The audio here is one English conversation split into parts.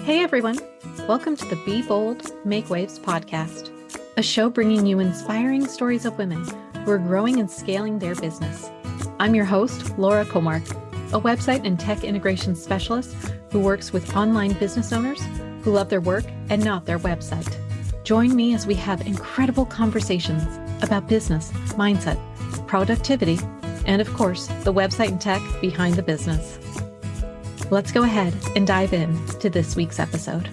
Hey everyone, welcome to the Be Bold, Make Waves podcast, a show bringing you inspiring stories of women who are growing and scaling their business. I'm your host, Laura Comark, a website and tech integration specialist who works with online business owners who love their work and not their website. Join me as we have incredible conversations about business, mindset, productivity, and of course, the website and tech behind the business. Let's go ahead and dive in to this week's episode.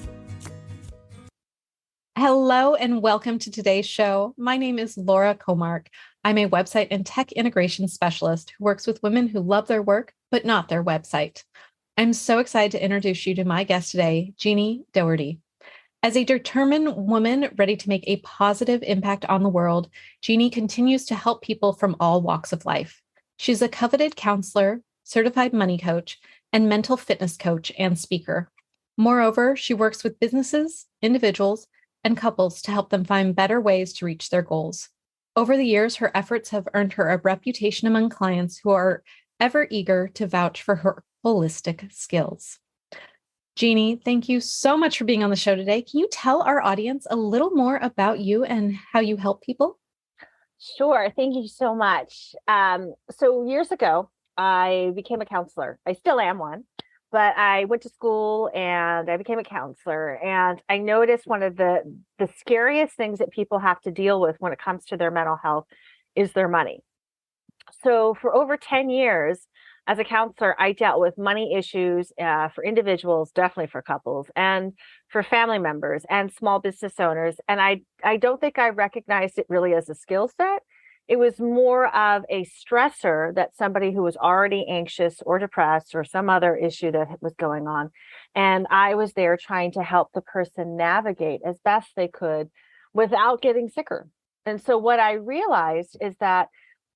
Hello and welcome to today's show. My name is Laura Comark. I'm a website and tech integration specialist who works with women who love their work, but not their website. I'm so excited to introduce you to my guest today, Jeannie Dougherty. As a determined woman ready to make a positive impact on the world, Jeannie continues to help people from all walks of life. She's a coveted counselor, certified money coach, and mental fitness coach and speaker. Moreover, she works with businesses, individuals, and couples to help them find better ways to reach their goals. Over the years, her efforts have earned her a reputation among clients who are ever eager to vouch for her holistic skills. Jeannie, thank you so much for being on the show today. Can you tell our audience a little more about you and how you help people? Sure. Thank you so much. So years ago, I became a counselor. I still am one, but I went to school and I became a counselor. And I noticed one of the scariest things that people have to deal with when it comes to their mental health is their money. So for over 10 years as a counselor, I dealt with money issues for individuals, definitely for couples, and for family members and small business owners. And I don't think I recognized it really as a skill set. It was more of a stressor that somebody who was already anxious or depressed or some other issue that was going on. And I was there trying to help the person navigate as best they could without getting sicker. And so what I realized is that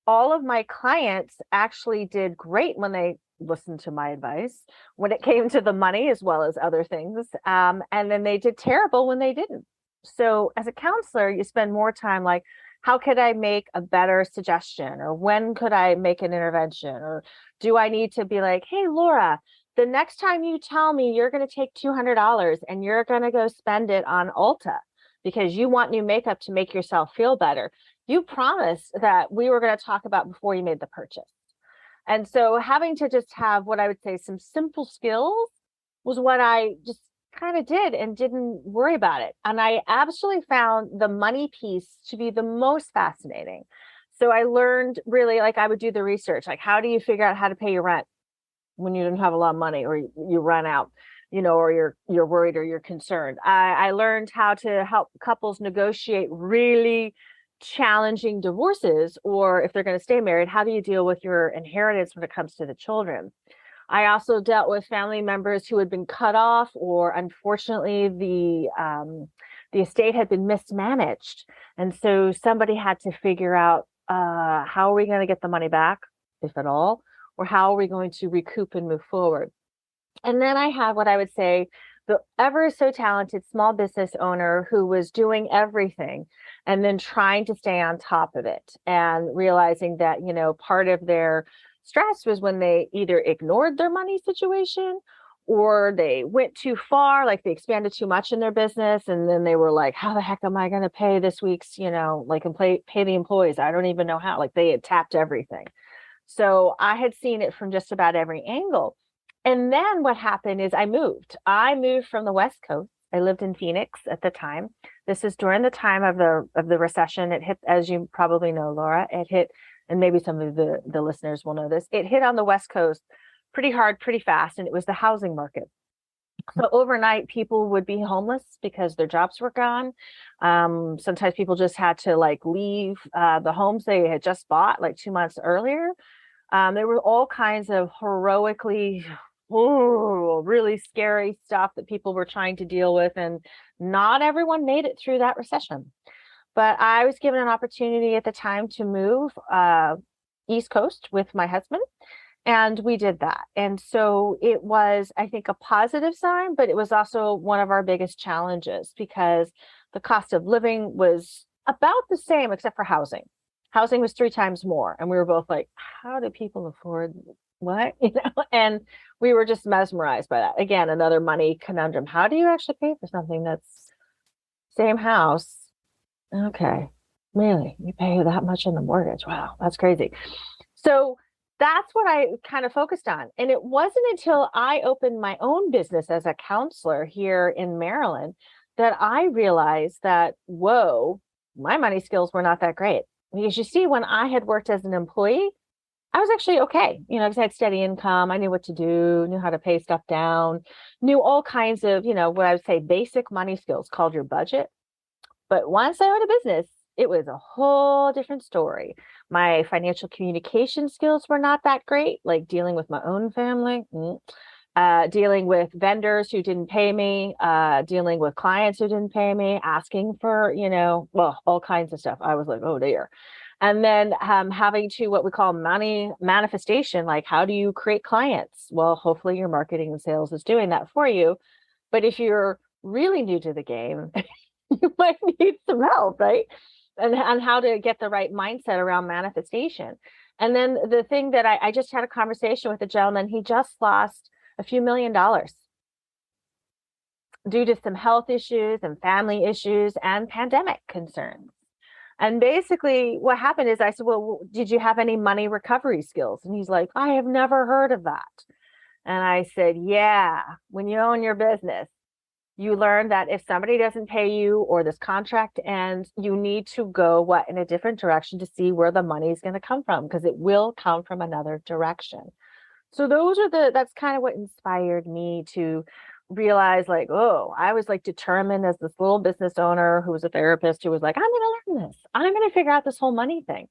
all of my clients actually did great when they listened to my advice, when it came to the money as well as other things. And then they did terrible when they didn't. So as a counselor, you spend more time like, how could I make a better suggestion? Or when could I make an intervention? Or do I need to be like, hey, Laura, the next time you tell me you're going to take $200 and you're going to go spend it on Ulta because you want new makeup to make yourself feel better, you promised that we were going to talk about before you made the purchase. And so having to just have what I would say some simple skills was what I just kind of did and didn't worry about it. And I absolutely found the money piece to be the most fascinating. So I learned really, like, I would do the research, like, how do you figure out how to pay your rent when you don't have a lot of money or you run out, or you're worried or you're concerned. I learned how to help couples negotiate really challenging divorces, or if they're going to stay married, how do you deal with your inheritance when it comes to the children? I also dealt with family members who had been cut off, or unfortunately, the estate had been mismanaged, and so somebody had to figure out how are we going to get the money back, if at all, or how are we going to recoup and move forward. And then I had what I would say the ever so talented small business owner who was doing everything and then trying to stay on top of it and realizing that, part of their stress was when they either ignored their money situation or they went too far, like they expanded too much in their business. And then they were like, how the heck am I going to pay this week's, and pay the employees? I don't even know how. Like they had tapped everything. So I had seen it from just about every angle. And then what happened is I moved. I moved from the West Coast. I lived in Phoenix at the time. This is during the time of the recession. It hit, as you probably know, Laura, it hit, and maybe some of the listeners will know this, it hit on the West Coast pretty hard, pretty fast, and it was the housing market. So overnight, people would be homeless because their jobs were gone. Sometimes people just had to leave the homes they had just bought 2 months earlier. There were all kinds of really scary stuff that people were trying to deal with, and not everyone made it through that recession. But I was given an opportunity at the time to move East Coast with my husband, and we did that. And so it was, I think, a positive sign, but it was also one of our biggest challenges because the cost of living was about the same except for housing. Housing was 3 times more. And we were both like, how do people afford what? And we were just mesmerized by that. Again, another money conundrum. How do you actually pay for something that's same house? Okay. Really? You pay that much on the mortgage? Wow, that's crazy. So that's what I kind of focused on. And it wasn't until I opened my own business as a counselor here in Maryland that I realized that, whoa, my money skills were not that great. Because you see, when I had worked as an employee, I was actually okay, because I had steady income. I knew what to do, knew how to pay stuff down, knew all kinds of, what I would say basic money skills called your budget. But once I owned a business, it was a whole different story. My financial communication skills were not that great, like dealing with my own family, dealing with vendors who didn't pay me, dealing with clients who didn't pay me, asking for, well, all kinds of stuff. I was like, oh dear. And then having to what we call money manifestation, like how do you create clients? Well, hopefully your marketing and sales is doing that for you. But if you're really new to the game, you might need some help, right? And how to get the right mindset around manifestation. And then the thing that I just had a conversation with a gentleman, he just lost a few $1,000,000 due to some health issues and family issues and pandemic concerns. And basically what happened is I said, well, did you have any money recovery skills? And he's like, I have never heard of that. And I said, yeah, when you own your business, you learn that if somebody doesn't pay you or this contract ends, you need to go in a different direction to see where the money is going to come from, because it will come from another direction. So that's kind of what inspired me to realize, like, oh, I was like determined as this little business owner who was a therapist who was like, I'm going to learn this. I'm going to figure out this whole money thing.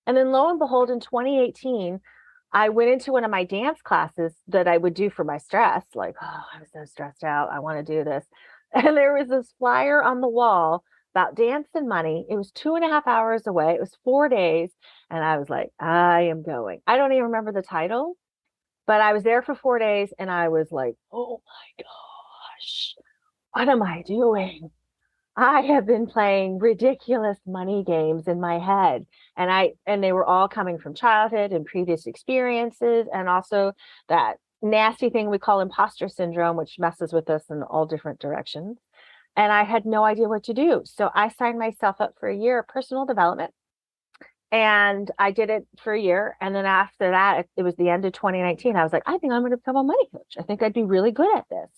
And then lo and behold, in 2018, I went into one of my dance classes that I would do for my stress. Like, oh, I was so stressed out. I want to do this. And there was this flyer on the wall about dance and money. It was 2.5 hours away. It was 4 days. And I was like, I am going. I don't even remember the title, but I was there for 4 days and I was like, oh my gosh, what am I doing? I have been playing ridiculous money games in my head, and they were all coming from childhood and previous experiences, and also that nasty thing we call imposter syndrome, which messes with us in all different directions. And I had no idea what to do. So I signed myself up for a year of personal development, and I did it for a year. And then after that, it was the end of 2019. I was like, I think I'm going to become a money coach. I think I'd be really good at this.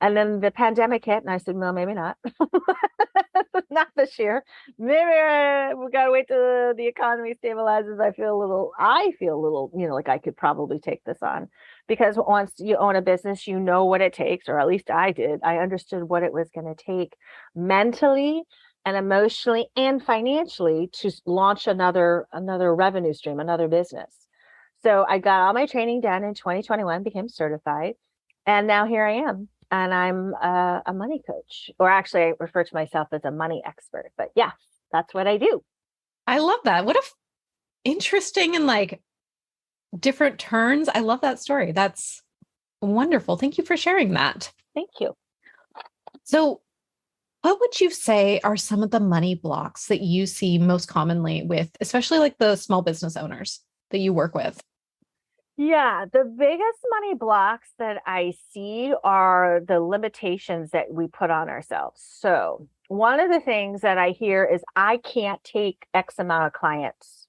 And then the pandemic hit, and I said, well, maybe not. Not this year. Maybe we got to wait till the economy stabilizes. I feel a little, like I could probably take this on, because once you own a business, you know what it takes, or at least I did. I understood what it was going to take mentally and emotionally and financially to launch another revenue stream, another business. So I got all my training done in 2021, became certified, and now here I am. And I'm a money coach, or actually I refer to myself as a money expert, but yeah, that's what I do. I love that. What a interesting and like different turns. I love that story. That's wonderful. Thank you for sharing that. Thank you. So what would you say are some of the money blocks that you see most commonly with, especially like the small business owners that you work with? Yeah, the biggest money blocks that I see are the limitations that we put on ourselves. So one of the things that I hear is I can't take X amount of clients.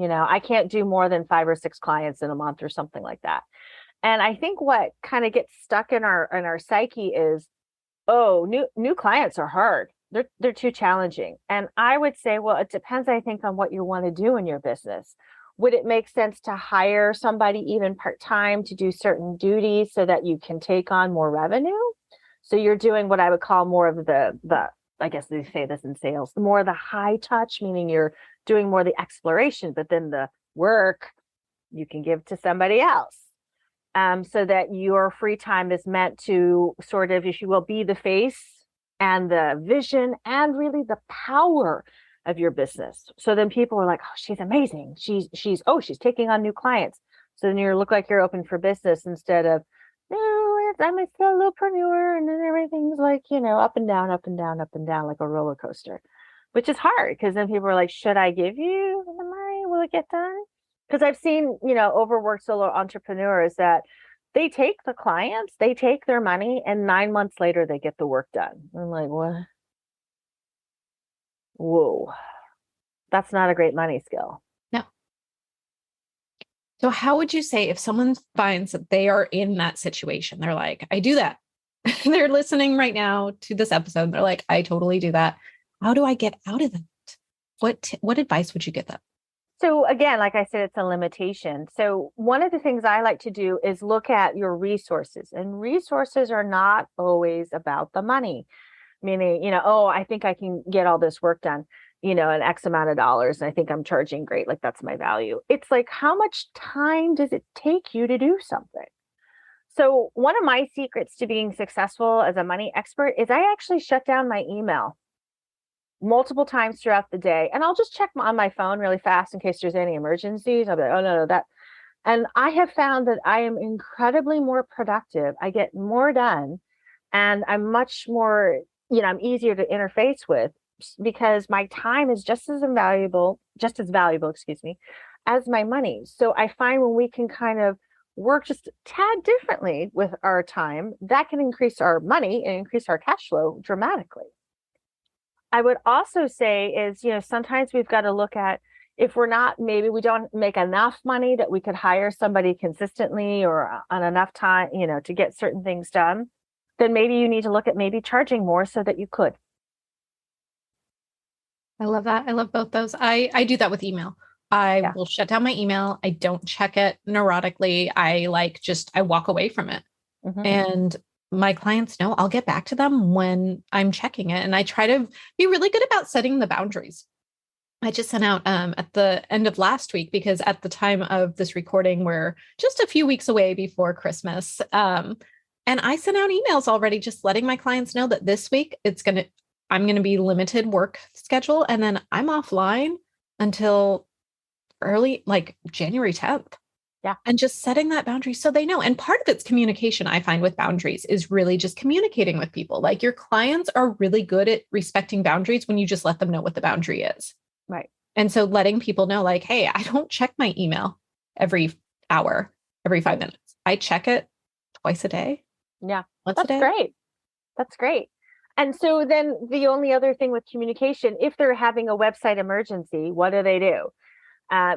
I can't do more than 5 or 6 clients in a month or something like that. And I think what kind of gets stuck in our psyche is, oh, new clients are hard. They're too challenging. And I would say, well, it depends, I think, on what you want to do in your business. Would it make sense to hire somebody even part-time to do certain duties so that you can take on more revenue? So you're doing what I would call more of the I guess they say this in sales, more of the high touch, meaning you're doing more of the exploration, but then the work you can give to somebody else. So that your free time is meant to sort of, if you will, be the face and the vision and really the power of your business. So then people are like, oh, she's amazing. She's taking on new clients. So then you look like you're open for business instead of, no, I'm a solopreneur, and then everything's like, up and down, up and down, up and down, like a roller coaster, which is hard, because then people are like, should I give you the money? Will it get done? Because I've seen, overworked solo entrepreneurs that they take the clients, they take their money, and 9 months later they get the work done. I'm like, what? Whoa, that's not a great money skill. No. So how would you say if someone finds that they are in that situation, they're like, I do that. They're listening right now to this episode. They're like, I totally do that. How do I get out of that? What advice would you give them? So again, like I said, it's a limitation. So one of the things I like to do is look at your resources, and resources are not always about the money. Meaning, oh, I think I can get all this work done, an X amount of dollars. And I think I'm charging great. Like that's my value. It's like, how much time does it take you to do something? So one of my secrets to being successful as a money expert is I actually shut down my email multiple times throughout the day. And I'll just check on my phone really fast in case there's any emergencies. I'll be like, oh, no, that. And I have found that I am incredibly more productive. I get more done, and I'm much more, I'm easier to interface with because my time is just as valuable, excuse me, as my money. So I find when we can kind of work just a tad differently with our time, that can increase our money and increase our cash flow dramatically. I would also say is, sometimes we've got to look at if maybe we don't make enough money that we could hire somebody consistently or on enough time, to get certain things done, then maybe you need to look at maybe charging more so that you could. I love that. I love both those. I do that with email. I will shut down my email. I don't check it neurotically. I walk away from it. Mm-hmm. And my clients know I'll get back to them when I'm checking it. And I try to be really good about setting the boundaries. I just sent out at the end of last week, because at the time of this recording, we're just a few weeks away before Christmas. And I sent out emails already, just letting my clients know that this week I'm going to be limited work schedule. And then I'm offline until early, like January 10th. Yeah. And just setting that boundary so they know. And part of it's communication, I find, with boundaries is really just communicating with people. Like your clients are really good at respecting boundaries when you just let them know what the boundary is. Right. And so letting people know, like, hey, I don't check my email every hour, every 5 minutes. I check it twice a day. Yeah. Once That's a day. great. That's great. And so then the only other thing with communication, if they're having a website emergency, what do they do?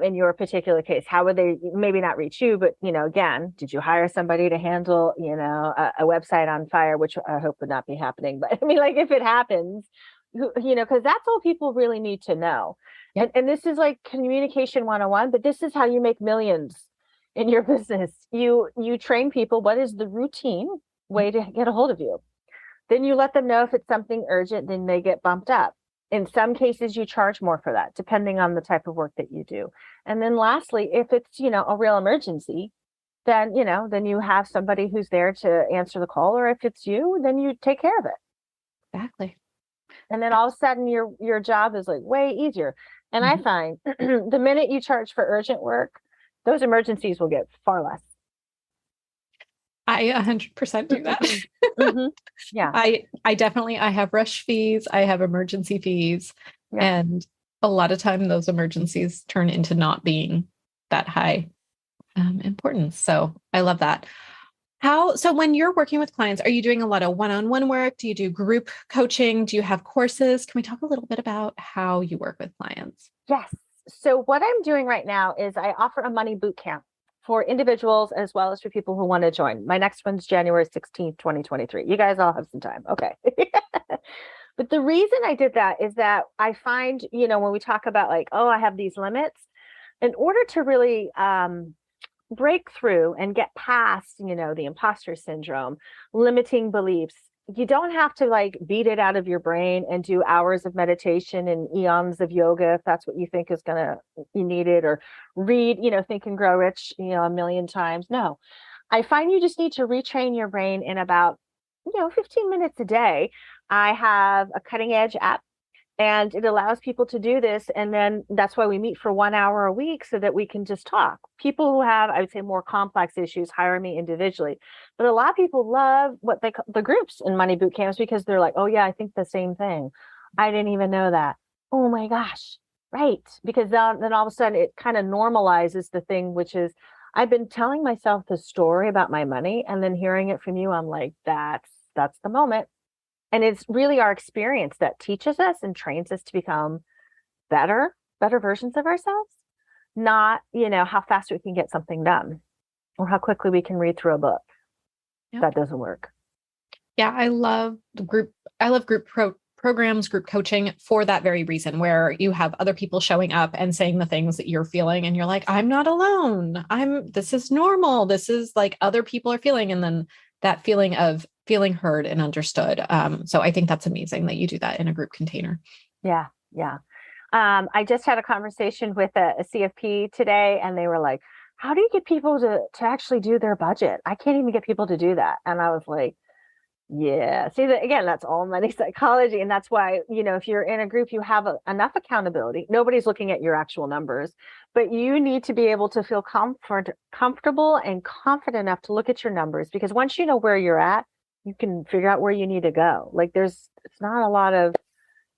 In your particular case, how would they maybe not reach you, but, again, did you hire somebody to handle, a website on fire, which I hope would not be happening. But I mean, like if it happens, because that's all people really need to know. Yep. And this is like communication 101, but this is how you make millions in your business. You train people. What is the routine way to get a hold of you? Then you let them know if it's something urgent, then they get bumped up. In some cases, you charge more for that, depending on the type of work that you do. And then lastly, if it's, a real emergency, then, then you have somebody who's there to answer the call. Or if it's you, then you take care of it. Exactly. And then all of a sudden your job is like way easier. And I find the minute you charge for urgent work, those emergencies will get far less. I 100% do that. Mm-hmm. Yeah. I have rush fees. I have emergency fees. Yeah. And a lot of time those emergencies turn into not being that high importance. So I love that. So when you're working with clients, are you doing a lot of one-on-one work? Do you do group coaching? Do you have courses? Can we talk a little bit about how you work with clients? Yes. So what I'm doing right now is I offer a money boot camp for individuals as well as for people who want to join. My next one's January 16th, 2023. You guys all have some time. Okay. But the reason I did that is that I find, when we talk about like, oh, I have these limits, in order to really break through and get past, the imposter syndrome, limiting beliefs, you don't have to like beat it out of your brain and do hours of meditation and eons of yoga if that's what you think is you need it, or read, Think and Grow Rich, a million times. No, I find you just need to retrain your brain in about, 15 minutes a day. I have a cutting edge app, and it allows people to do this. And then that's why we meet for 1 hour a week so that we can just talk. People who have, I would say, more complex issues hire me individually. But a lot of people love what they call the groups in money boot camps because they're like, oh, yeah, I think the same thing. I didn't even know that. Oh, my gosh. Right. Because then all of a sudden it kind of normalizes the thing, which is I've been telling myself the story about my money, and then hearing it from you, I'm like, that's the moment. And it's really our experience that teaches us and trains us to become better versions of ourselves, not, how fast we can get something done or how quickly we can read through a book. Yep. That doesn't work. Yeah, I love programs, group coaching for that very reason, where you have other people showing up and saying the things that you're feeling. And you're like, I'm not alone. This is normal. This is like other people are feeling. And then that feeling of feeling heard and understood. So I think that's amazing that you do that in a group container. Yeah. Yeah. I just had a conversation with a CFP today, and they were like, how do you get people to actually do their budget? I can't even get people to do that. And I was like, yeah, see that again, that's all money psychology. And that's why, if you're in a group, you have enough accountability. Nobody's looking at your actual numbers, but you need to be able to feel comfortable and confident enough to look at your numbers, because once you know where you're at, you can figure out where you need to go. Like it's not a lot of,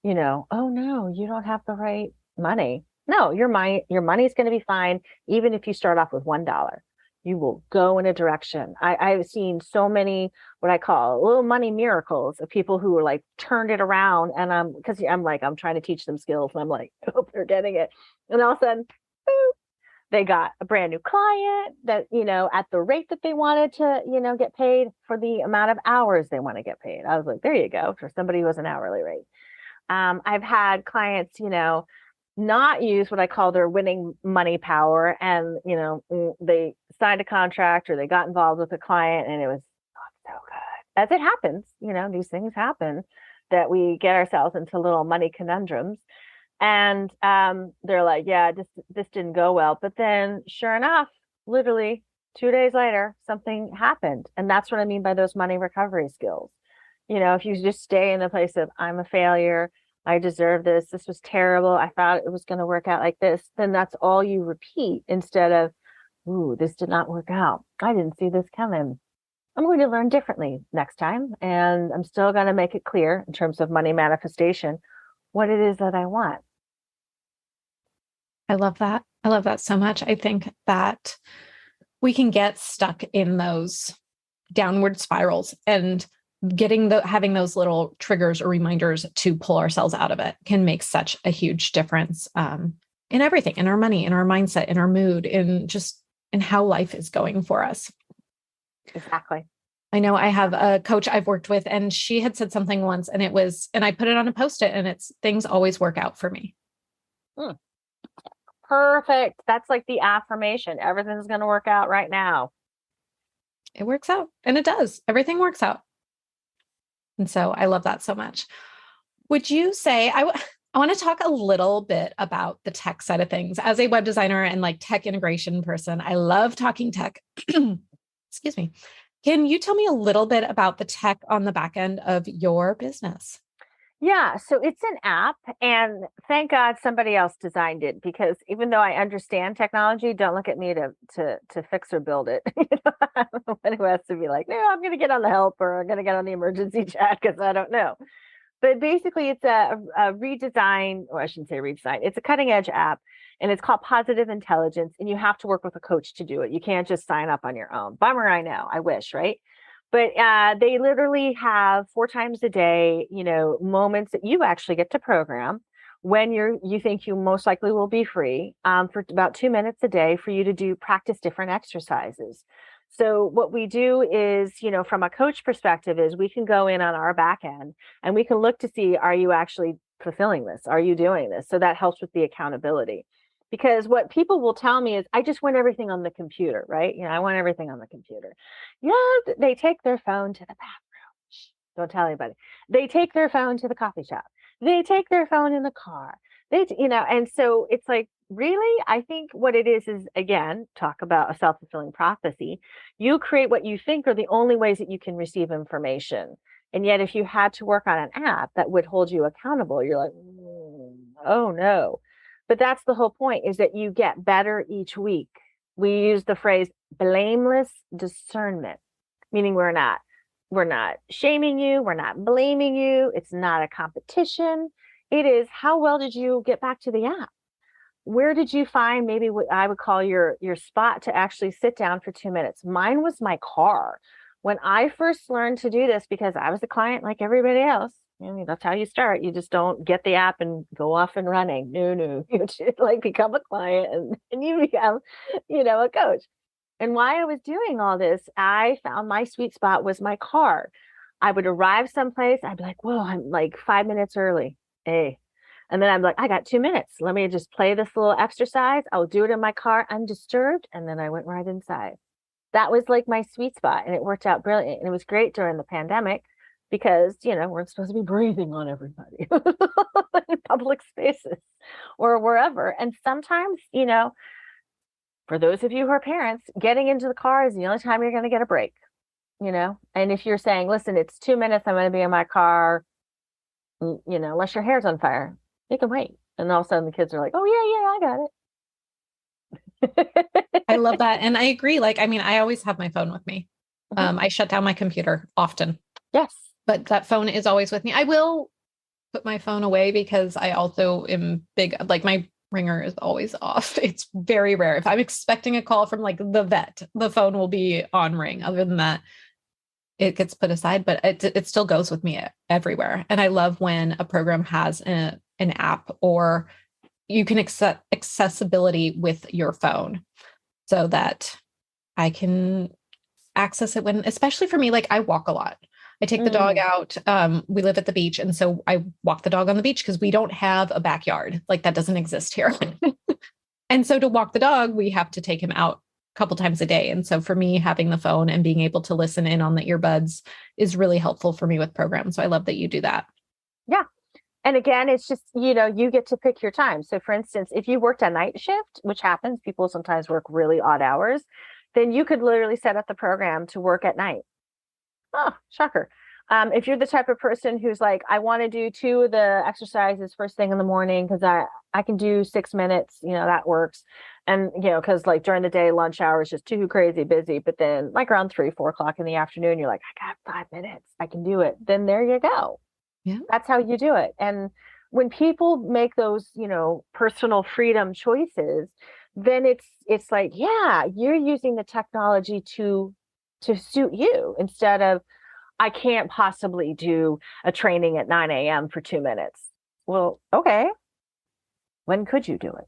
oh no, you don't have the right money. No, your money's going to be fine. Even if you start off with $1, you will go in a direction. I've seen so many, what I call little money miracles, of people who are like turned it around. And because I'm trying to teach them skills, and I'm like, I hope they're getting it. And all of a sudden, boop, they got a brand new client that, at the rate that they wanted to, get paid for the amount of hours they want to get paid. I was like, there you go, for somebody who has an hourly rate. I've had clients, not use what I call their winning money power. And, they signed a contract or they got involved with a client and it was not so good. As it happens, these things happen, that we get ourselves into little money conundrums. And they're like, yeah, this didn't go well. But then sure enough, literally 2 days later, something happened. And that's what I mean by those money recovery skills. If you just stay in the place of, I'm a failure, I deserve this, this was terrible, I thought it was going to work out like this, then that's all you repeat, instead of, ooh, this did not work out, I didn't see this coming, I'm going to learn differently next time. And I'm still going to make it clear in terms of money manifestation, what it is that I want. I love that. I love that so much. I think that we can get stuck in those downward spirals, and having those little triggers or reminders to pull ourselves out of it can make such a huge difference in everything, in our money, in our mindset, in our mood, in how life is going for us. Exactly. I know I have a coach I've worked with, and she had said something once, and I put it on a Post-it, and it's, things always work out for me. Perfect. That's like the affirmation. Everything's going to work out right now. It works out, and it does. Everything works out. And so I love that so much. Would you say, I want to talk a little bit about the tech side of things. As a web designer and like tech integration person, I love talking tech. Excuse me. Can you tell me a little bit about the tech on the back end of your business? Yeah, so it's an app, and thank God somebody else designed it, because even though I understand technology, don't look at me to fix or build it. I'm the one who has to be like, no, I'm going to get on the help, or I'm going to get on the emergency chat because I don't know. But basically, it's a redesign, or I shouldn't say redesign. It's a cutting edge app, and it's called Positive Intelligence, and you have to work with a coach to do it. You can't just sign up on your own. Bummer, I know. I wish, right? But they literally have 4 times a day, moments that you actually get to program when you think you most likely will be free, for about 2 minutes a day, for you to practice different exercises. So what we do is, from a coach perspective, is we can go in on our back end and we can look to see, are you actually fulfilling this? Are you doing this? So that helps with the accountability. Because what people will tell me is, I just want everything on the computer, right? I want everything on the computer. Yeah, they take their phone to the bathroom. Shh, don't tell anybody. They take their phone to the coffee shop. They take their phone in the car. And so it's like, really? I think what it is, again, talk about a self-fulfilling prophecy. You create what you think are the only ways that you can receive information. And yet, if you had to work on an app that would hold you accountable, you're like, oh no. But that's the whole point, is that you get better each week. We use the phrase blameless discernment, meaning we're not shaming you. We're not blaming you. It's not a competition. It is, how well did you get back to the app? where did you find maybe what I would call your spot to actually sit down for 2 minutes? Mine was my car. When I first learned to do this, because I was a client like everybody else, that's how you start. You just don't get the app and go off and running. No, you should like become a client and you become, a coach. And while I was doing all this, I found my sweet spot was my car. I would arrive someplace. I'd be like, whoa, I'm like 5 minutes early. Hey. And then I'm like, I got 2 minutes. Let me just play this little exercise. I'll do it in my car undisturbed. And then I went right inside. That was like my sweet spot. And it worked out brilliant. And it was great during the pandemic because, we're supposed to be breathing on everybody in public spaces or wherever. And sometimes, for those of you who are parents, getting into the car is the only time you're going to get a break, And if you're saying, listen, it's 2 minutes, I'm going to be in my car, unless your hair's on fire, you can wait. And all of a sudden the kids are like, oh, yeah, I got it. I love that. And I agree. Like, I mean, I always have my phone with me. I shut down my computer often. Yes. But that phone is always with me. I will put my phone away because I also am big, like my ringer is always off. It's very rare. If I'm expecting a call from like the vet, the phone will be on ring. Other than that, it gets put aside, but it still goes with me everywhere. And I love when a program has an app or you can accept accessibility with your phone so that I can access it when, especially for me, like I walk a lot. I take the dog out. We live at the beach. And so I walk the dog on the beach because we don't have a backyard. Like that doesn't exist here. And so to walk the dog, we have to take him out a couple times a day. And so for me, having the phone and being able to listen in on the earbuds is really helpful for me with programs. So I love that you do that. Yeah. And again, it's just, you get to pick your time. So for instance, if you worked a night shift, which happens, people sometimes work really odd hours, then you could literally set up the program to work at night. Oh, shocker. If you're the type of person who's like, I want to do 2 of the exercises first thing in the morning because I can do 6 minutes, that works. And, because like during the day, lunch hour is just too crazy busy. But then like around 3-4 o'clock in the afternoon, you're like, I got 5 minutes. I can do it. Then there you go. Yeah. That's how you do it. And when people make those, personal freedom choices, then it's like, yeah, you're using the technology to suit you instead of, I can't possibly do a training at 9 a.m. for 2 minutes. Well, okay. When could you do it?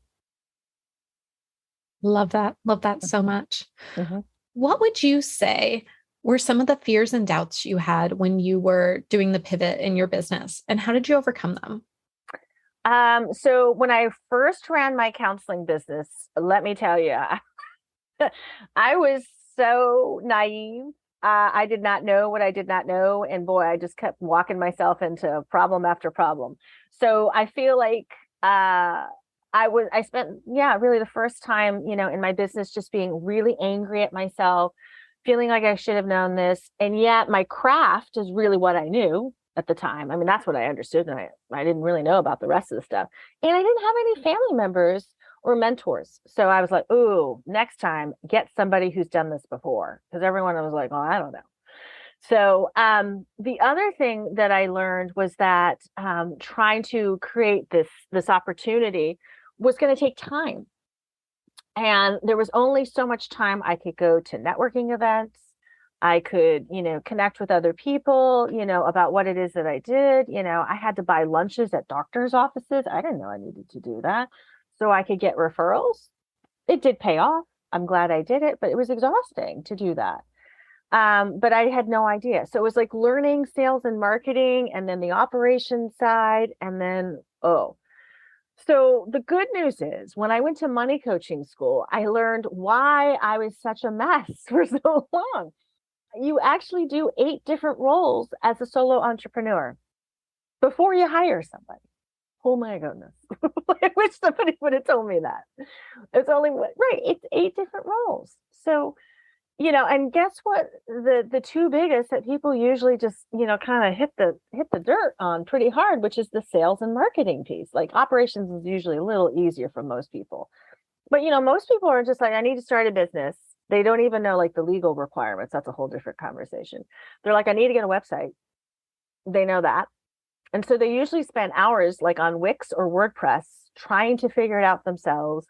Love that. Love that so much. Mm-hmm. What would you say were some of the fears and doubts you had when you were doing the pivot in your business, and how did you overcome them? So when I first ran my counseling business, let me tell you, I was so naive. I did not know what I did not know. And boy, I just kept walking myself into problem after problem. So I feel like I spent, really the first time, in my business, just being really angry at myself, feeling like I should have known this. And yet my craft is really what I knew at the time. I mean, that's what I understood. And I didn't really know about the rest of the stuff. And I didn't have any family members or mentors. So I was like, ooh, next time get somebody who's done this before. Because everyone was like, well, I don't know. So the other thing that I learned was that trying to create this opportunity was going to take time. And there was only so much time I could go to networking events. I could, connect with other people, about what it is that I did. I had to buy lunches at doctors' offices. I didn't know I needed to do that. So I could get referrals. It did pay off. I'm glad I did it, but it was exhausting to do that. But I had no idea. So it was like learning sales and marketing and then the operations side. And then, so the good news is when I went to money coaching school, I learned why I was such a mess for so long. You actually do 8 different roles as a solo entrepreneur before you hire somebody. Oh my goodness. I wish somebody would have told me that. It's only right. It's 8 different roles. So, and guess what? The 2 biggest that people usually just, kind of hit the dirt on pretty hard, which is the sales and marketing piece. Like operations is usually a little easier for most people. But, most people are just like, I need to start a business. They don't even know like the legal requirements. That's a whole different conversation. They're like, I need to get a website. They know that. And so they usually spend hours like on Wix or WordPress trying to figure it out themselves.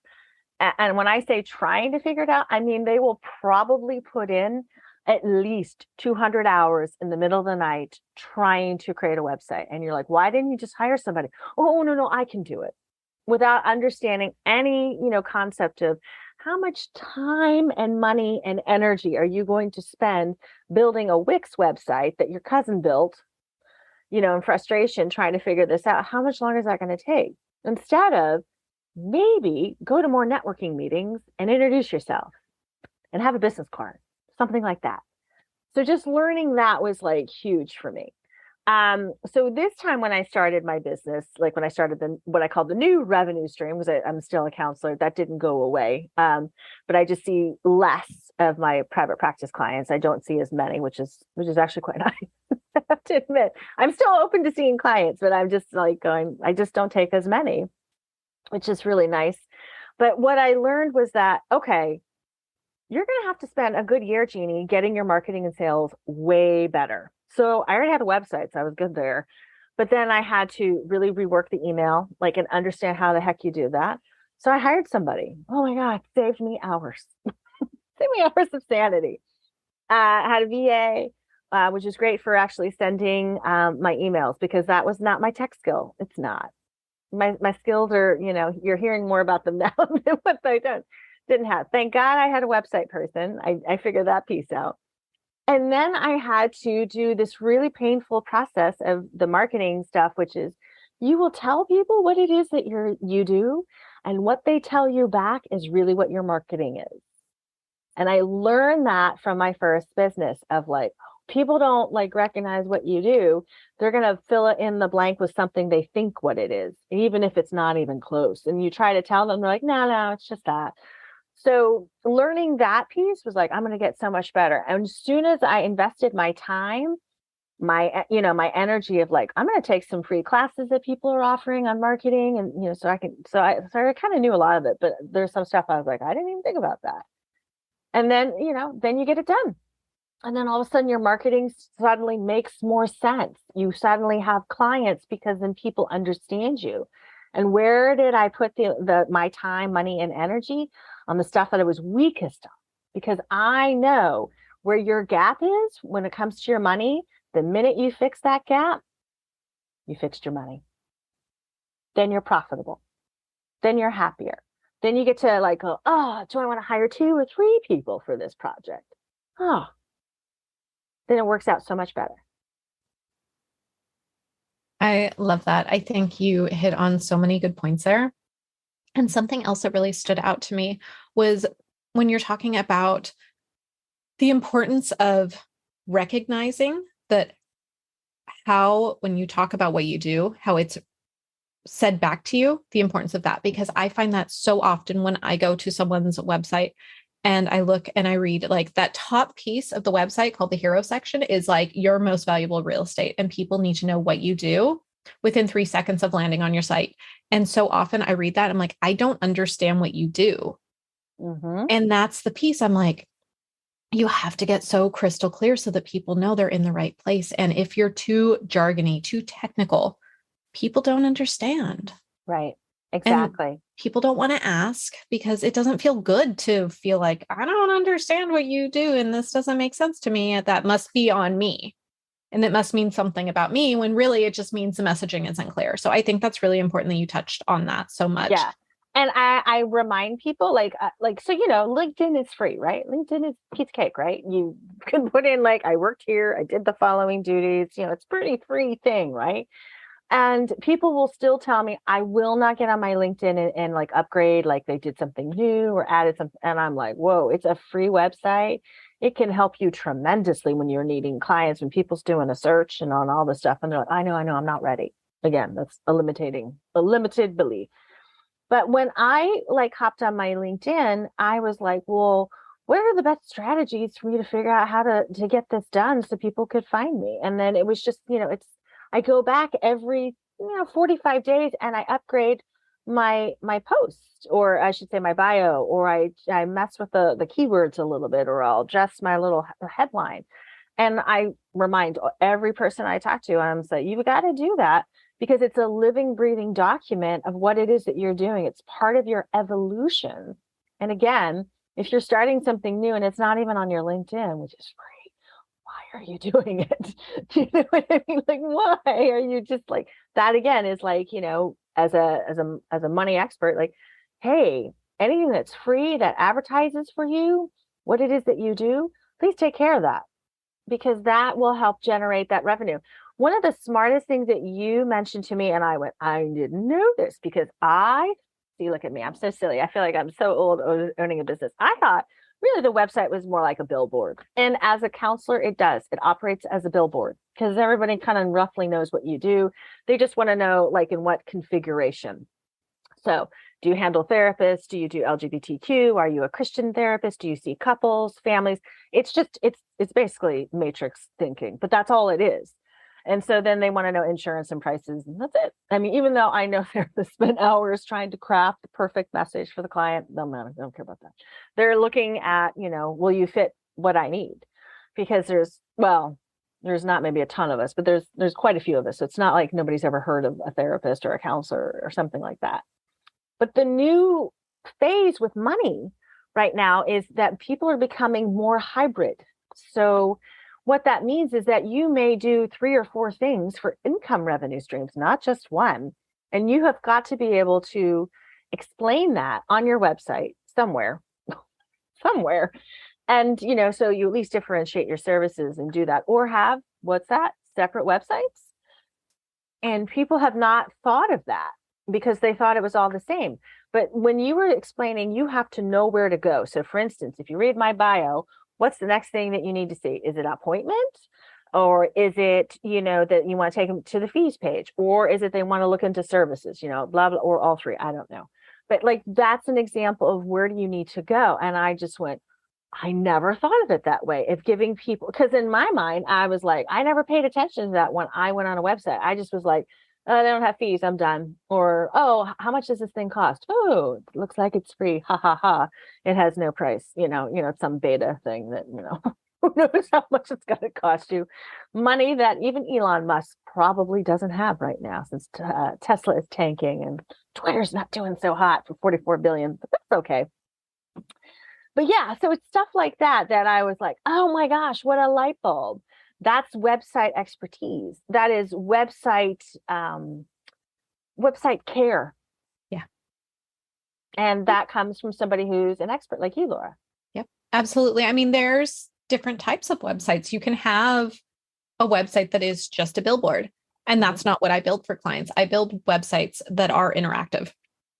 And when I say trying to figure it out, I mean, they will probably put in at least 200 hours in the middle of the night trying to create a website. And you're like, why didn't you just hire somebody? Oh, no, I can do it, without understanding any, concept of how much time and money and energy are you going to spend building a Wix website that your cousin built, in frustration, trying to figure this out. How much longer is that going to take? Instead of maybe go to more networking meetings and introduce yourself and have a business card, something like that. So just learning that was like huge for me. So this time when I started my business, like when I started what I call the new revenue stream, because I'm still a counselor, that didn't go away. But I just see less of my private practice clients. I don't see as many, which is actually quite nice. I have to admit, I'm still open to seeing clients, but I'm just like going, I just don't take as many, which is really nice. But what I learned was that, okay, you're going to have to spend a good year, Jeannie, getting your marketing and sales way better. So I already had a website, so I was good there. But then I had to really rework the email, and understand how the heck you do that. So I hired somebody. Oh my God, saved me hours. Saved me hours of sanity. I had a VA, which is great for actually sending my emails, because that was not my tech skill. It's not. My skills are, you're hearing more about them now than what I didn't have. Thank God I had a website person. I figured that piece out. And then I had to do this really painful process of the marketing stuff, which is you will tell people what it is that you do, and what they tell you back is really what your marketing is. And I learned that from my first business of people don't recognize what you do. They're going to fill it in the blank with something they think what it is, even if it's not even close. And you try to tell them, they're like, no, it's just that. So learning that piece was I'm going to get so much better. And as soon as I invested my time, my energy of I'm going to take some free classes that people are offering on marketing. And, so I kind of knew a lot of it, but there's some stuff I was like, I didn't even think about that. And then, then you get it done. And then all of a sudden your marketing suddenly makes more sense. You suddenly have clients because then people understand you. And where did I put my time, money, and energy? On the stuff that I was weakest on, because I know where your gap is when it comes to your money. The minute you fix that gap, you fixed your money. Then you're profitable. Then you're happier. Then you get to go, oh, do I want to hire 2 or 3 people for this project? Oh, then it works out so much better. I love that. I think you hit on so many good points there. And something else that really stood out to me was when you're talking about the importance of recognizing that when you talk about what you do, how it's said back to you, the importance of that, because I find that so often when I go to someone's website and I look and I read that top piece of the website called the hero section is your most valuable real estate, and people need to know what you do within 3 seconds of landing on your site. And so often I read that, I'm like, I don't understand what you do. Mm-hmm. And that's the piece. I'm like, you have to get so crystal clear so that people know they're in the right place. And if you're too jargony, too technical, people don't understand. Right. Exactly. And people don't want to ask because it doesn't feel good to feel like, I don't understand what you do, and this doesn't make sense to me. That must be on me. And it must mean something about me, when really it just means the messaging isn't clear. So I think that's really important that you touched on that so much. Yeah. And I remind people so, LinkedIn is free, right? LinkedIn is piece of cake, right? You can put in I worked here, I did the following duties, it's pretty free thing, right? And people will still tell me, I will not get on my LinkedIn and upgrade, they did something new or added something. And I'm like, whoa, it's a free website. It can help you tremendously when you're needing clients, when people's doing a search and on all this stuff. And they're like, I know, I'm not ready. Again, that's a limited belief. But when I hopped on my LinkedIn, I was like, well, what are the best strategies for me to figure out how to get this done so people could find me? And then it was just, I go back every, 45 days and I upgrade my post, or I should say my bio, or I mess with the keywords a little bit, or I'll adjust my little headline. And I remind every person I talk to, I'm saying, you've got to do that, because it's a living, breathing document of what it is that you're doing. It's part of your evolution. And again, if you're starting something new and it's not even on your LinkedIn, which is free, why are you doing it? You know what I mean? Like, why are you just like that? Again, is like, as a money expert, like, hey, anything that's free that advertises for you, what it is that you do, please take care of that, because that will help generate that revenue. One of the smartest things that you mentioned to me, and I went, I didn't know this, because see, look at me, I'm so silly. I feel like I'm so old owning a business. I thought really the website was more like a billboard. And as a counselor, it operates as a billboard, because everybody kind of roughly knows what you do. They just want to know, like, in what configuration. So do you handle therapists? Do you do LGBTQ? Are you a Christian therapist? Do you see couples, families? It's basically matrix thinking, but that's all it is. And so then they want to know insurance and prices, and that's it. I mean, even though I know therapists spend hours trying to craft the perfect message for the client, no matter, they don't care about that. They're looking at, will you fit what I need? Because there's not maybe a ton of us, but there's quite a few of us. So it's not like nobody's ever heard of a therapist or a counselor or something like that. But the new phase with money right now is that people are becoming more hybrid. So what that means is that you may do 3 or 4 things for income revenue streams, not just one. And you have got to be able to explain that on your website somewhere. And, so you at least differentiate your services and do that, or have, separate websites. And people have not thought of that, because they thought it was all the same. But when you were explaining, you have to know where to go. So for instance, if you read my bio, what's the next thing that you need to see? Is it appointment? Or is it, that you want to take them to the fees page? Or is it they want to look into services, blah, blah, or all 3? I don't know. But like, that's an example of where do you need to go? And I just went, I never thought of it that way, of giving people, because in my mind, I was like, I never paid attention to that when I went on a website. I just was like, oh, they don't have fees, I'm done. Or, oh, how much does this thing cost? Oh, it looks like it's free. Ha ha ha. It has no price. It's some beta thing that, who knows how much it's going to cost you. Money that even Elon Musk probably doesn't have right now, since Tesla is tanking and Twitter's not doing so hot for 44 billion, but that's okay. But yeah, so it's stuff like that I was like, oh my gosh, what a light bulb. That's website expertise. That is website care. Yeah. And that comes from somebody who's an expert like you, Laura. Yep, absolutely. I mean, there's different types of websites. You can have a website that is just a billboard. And that's not what I build for clients. I build websites that are interactive.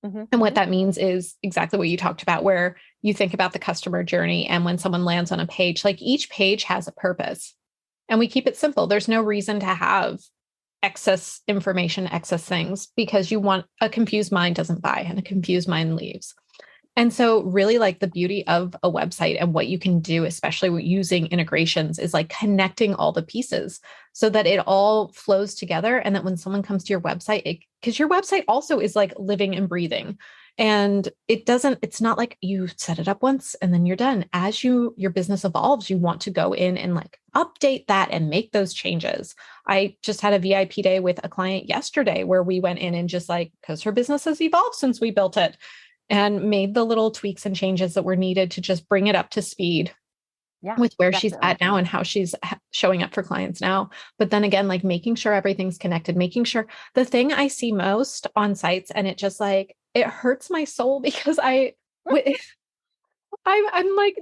Mm-hmm. And what that means is exactly what you talked about, where you think about the customer journey. And when someone lands on a page, like, each page has a purpose. And we keep it simple. There's no reason to have excess information, excess things, because a confused mind doesn't buy, and a confused mind leaves. And so really, like, the beauty of a website and what you can do, especially using integrations, is like connecting all the pieces so that it all flows together. And that when someone comes to your website, because your website also is like living and breathing. And it's not like you set it up once and then you're done. As your business evolves, you want to go in and like update that and make those changes. I just had a VIP day with a client yesterday where we went in and just like, because her business has evolved since we built it, and made the little tweaks and changes that were needed to just bring it up to speed with where she's at now and how she's showing up for clients now. But then again, like, making sure everything's connected, making sure the thing I see most on sites, and it just like, it hurts my soul, because I'm like,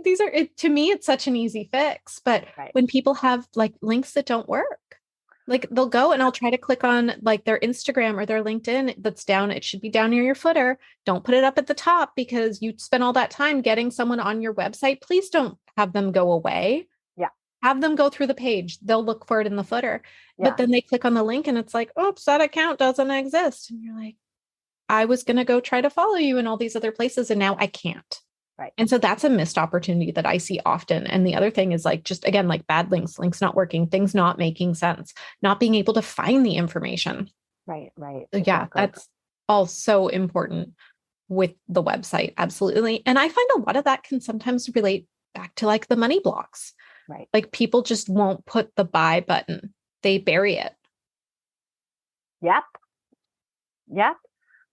to me, it's such an easy fix. But when people have like links that don't work, like, they'll go and I'll try to click on like their Instagram or their LinkedIn that's down. It should be down near your footer. Don't put it up at the top, because you spent all that time getting someone on your website. Please don't have them go away. Yeah. Have them go through the page. They'll look for it in the footer. Yeah. But then they click on the link and it's like, oops, that account doesn't exist. And you're like, I was going to go try to follow you in all these other places, and now I can't. Right. And so that's a missed opportunity that I see often. And the other thing is like, just again, like bad links not working, things not making sense, not being able to find the information. Right. So yeah, that's all so important with the website. Absolutely. And I find a lot of that can sometimes relate back to like the money blocks. Right. Like, people just won't put the buy button. They bury it. Yep. Yeah.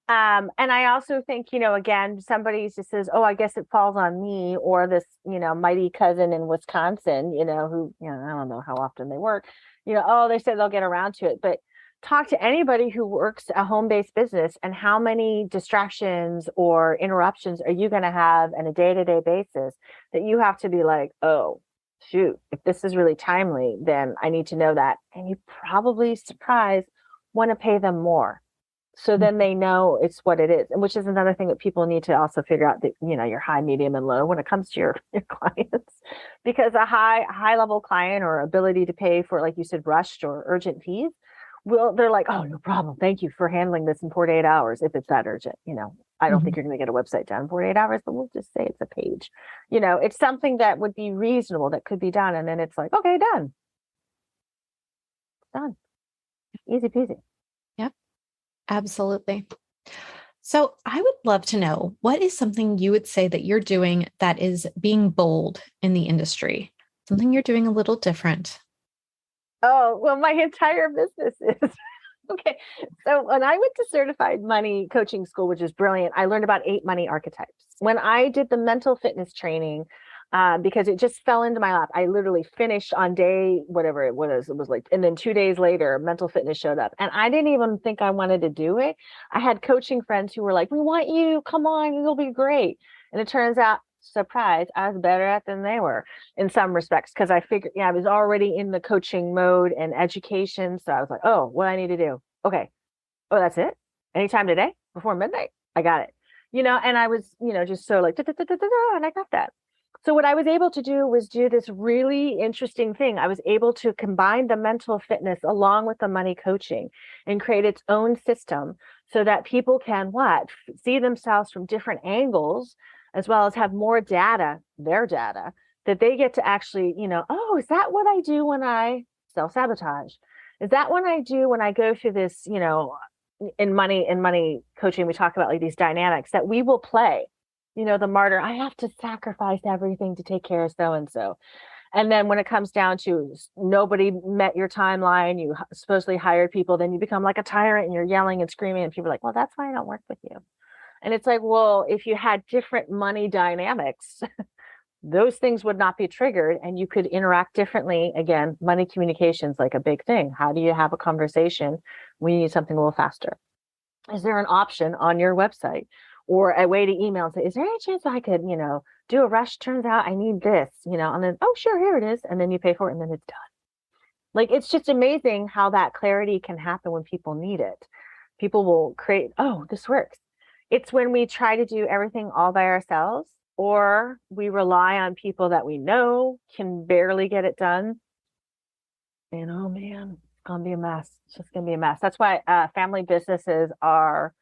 And I also think, again, somebody just says, oh, I guess it falls on me, or this, mighty cousin in Wisconsin, who, I don't know how often they work, oh, they said they'll get around to it. But talk to anybody who works a home-based business, and how many distractions or interruptions are you going to have on a day-to-day basis that you have to be like, oh, shoot, if this is really timely, then I need to know that. And you probably, surprise, want to pay them more. So then they know it's what it is, and which is another thing that people need to also figure out, that, your high, medium, and low when it comes to your clients, because a high level client, or ability to pay for, like you said, rushed or urgent fees, they're like, oh, no problem. Thank you for handling this in 48 hours. If it's that urgent, I don't think you're going to get a website done in 48 hours, but we'll just say it's a page. It's something that would be reasonable, that could be done. And then it's like, okay, done. Easy peasy. Yep, absolutely. So I would love to know, what is something you would say that you're doing that is being bold in the industry? Something you're doing a little different. Oh, well, my entire business is. Okay. So when I went to certified money coaching school, which is brilliant, I learned about 8 money archetypes. When I did the mental fitness training, because it just fell into my lap, I literally finished on day, whatever it was like, and then 2 days later, mental fitness showed up, and I didn't even think I wanted to do it. I had coaching friends who were like, we want you, come on, it'll be great. And it turns out, surprise, I was better at than they were in some respects, because I figured, I was already in the coaching mode and education. So I was like, oh, what I need to do. Okay. Oh, that's it. Anytime today before midnight. I got it. And I was, just so like, da, da, da, da, da, da, and I got that. So what I was able to do was do this really interesting thing. I was able to combine the mental fitness along with the money coaching and create its own system, so that people can see themselves from different angles, as well as have more data, their data, that they get to actually, oh, is that what I do when I self-sabotage? Is that what I do when I go through this, in money coaching, we talk about like these dynamics that we will play, the martyr, I have to sacrifice everything to take care of so-and-so. And then when it comes down to nobody met your timeline, you supposedly hired people, then you become like a tyrant and you're yelling and screaming, and people are like, well, that's why I don't work with you. And it's like, well, if you had different money dynamics, those things would not be triggered, and you could interact differently. Again, money communication is like a big thing. How do you have a conversation when you need something a little faster? Is there an option on your website or a way to email and say, is there any chance I could, do a rush? Turns out I need this, and then, oh, sure, here it is. And then you pay for it and then it's done. Like, it's just amazing how that clarity can happen when people need it. People will create, oh, this works. It's when we try to do everything all by ourselves, or we rely on people that we know can barely get it done. And oh man, it's gonna be a mess. It's just gonna be a mess. That's why family businesses are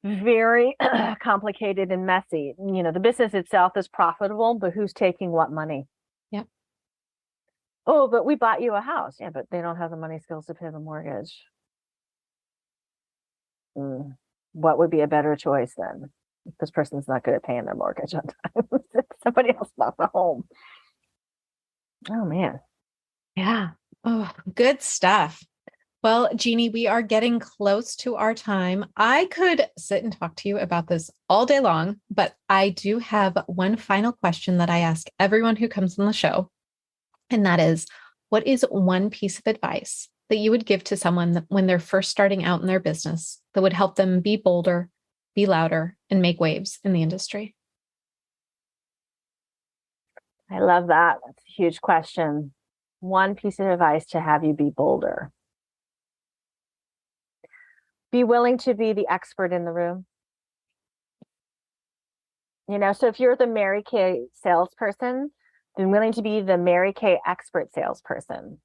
very complicated and messy. The business itself is profitable, but who's taking what money? Yep. Oh, but we bought you a house. Yeah, but they don't have the money skills to pay the mortgage. What would be a better choice then? If this person's not good at paying their mortgage on time. Somebody else bought the home. Oh man. Yeah. Oh, good stuff. Well, Jeannie, we are getting close to our time. I could sit and talk to you about this all day long, but I do have one final question that I ask everyone who comes on the show. And that is, what is one piece of advice that you would give to someone when they're first starting out in their business that would help them be bolder, be louder, and make waves in the industry? I love that. That's a huge question. One piece of advice to have you be bolder. Be willing to be the expert in the room. So if you're the Mary Kay salesperson, then willing to be the Mary Kay expert salesperson.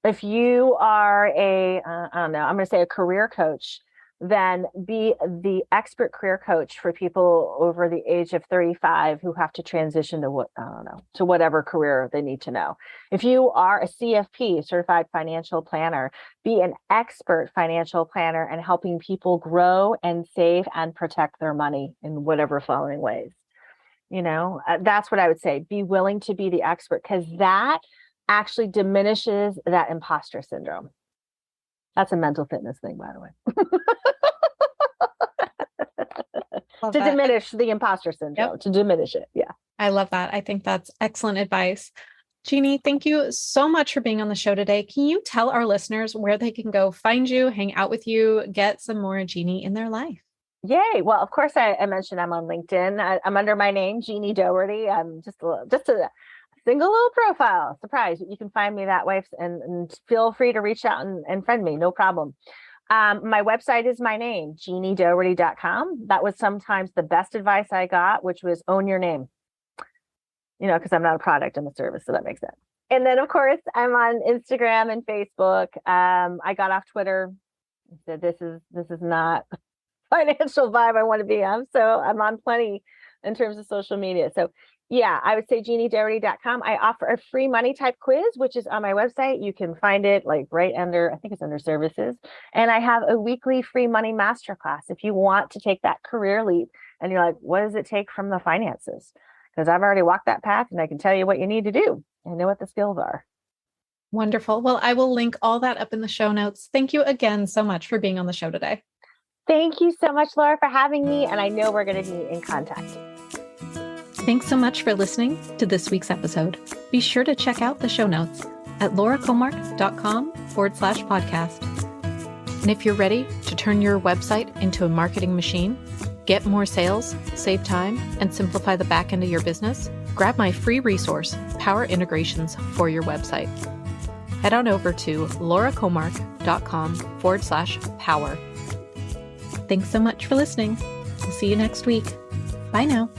If you are I don't know, I'm going to say a career coach, then be the expert career coach for people over the age of 35 who have to transition to to whatever career they need to know. If you are a CFP, certified financial planner, be an expert financial planner and helping people grow and save and protect their money in whatever following ways. That's what I would say. Be willing to be the expert, because that actually diminishes that imposter syndrome. That's a mental fitness thing, by the way. Love To that. diminish the imposter syndrome, to diminish it. Yeah. I love that. I think that's excellent advice. Jeannie, thank you so much for being on the show today. Can you tell our listeners where they can go find you, hang out with you, get some more Jeannie in their life? Yay. Well, of course, I mentioned I'm on LinkedIn. I'm under my name, Jeannie Dougherty. I'm just a single little profile. Surprise. You can find me that way, and feel free to reach out and friend me. No problem. My website is my name, JeannieDougherty.com. That was sometimes the best advice I got, which was own your name. Because I'm not a product, I'm a service, so that makes sense. And then, of course, I'm on Instagram and Facebook. I got off Twitter. I said, this is not financial vibe I want to be on. So I'm on plenty in terms of social media. So yeah, I would say JeannieDougherty.com. I offer a free money type quiz, which is on my website. You can find it like right under, I think it's under services. And I have a weekly free money masterclass if you want to take that career leap and you're like, what does it take from the finances? Because I've already walked that path and I can tell you what you need to do and know what the skills are. Wonderful. Well, I will link all that up in the show notes. Thank you again so much for being on the show today. Thank you so much, Laura, for having me. And I know we're going to be in contact. Thanks so much for listening to this week's episode. Be sure to check out the show notes at lauracomark.com/podcast. And if you're ready to turn your website into a marketing machine, get more sales, save time, and simplify the back end of your business, grab my free resource, Power Integrations for your website. Head on over to lauracomark.com/power. Thanks so much for listening. We'll see you next week. Bye now.